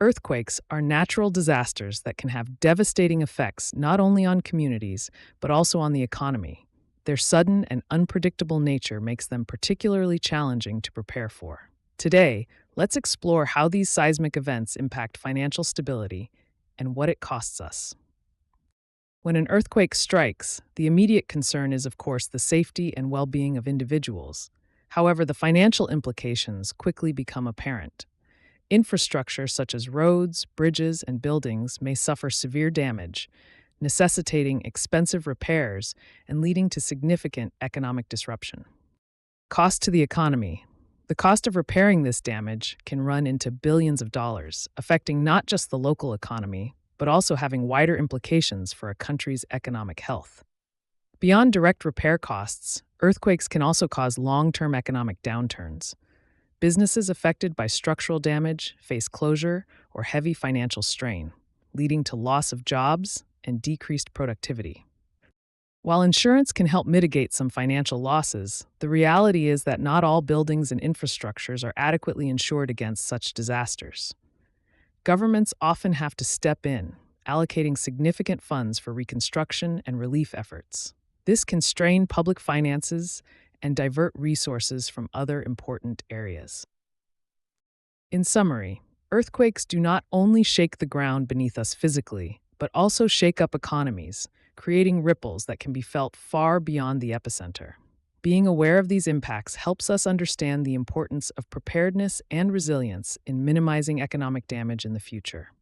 Earthquakes are natural disasters that can have devastating effects not only on communities, but also on the economy. Their sudden and unpredictable nature makes them particularly challenging to prepare for. Today, let's explore how these seismic events impact financial stability and what it costs us. When an earthquake strikes, the immediate concern is, of course, the safety and well being of individuals. However, the financial implications quickly become apparent. Infrastructure such as roads, bridges, and buildings may suffer severe damage, necessitating expensive repairs and leading to significant economic disruption. Cost to the economy. The cost of repairing this damage can run into billions of dollars, affecting not just the local economy, but also having wider implications for a country's economic health. Beyond direct repair costs, earthquakes can also cause long-term economic downturns. Businesses affected by structural damage face closure or heavy financial strain, leading to loss of jobs and decreased productivity. While insurance can help mitigate some financial losses, the reality is that not all buildings and infrastructures are adequately insured against such disasters. Governments often have to step in, allocating significant funds for reconstruction and relief efforts. This can strain public finances and divert resources from other important areas. In summary, earthquakes do not only shake the ground beneath us physically, but also shake up economies, creating ripples that can be felt far beyond the epicenter. Being aware of these impacts helps us understand the importance of preparedness and resilience in minimizing economic damage in the future.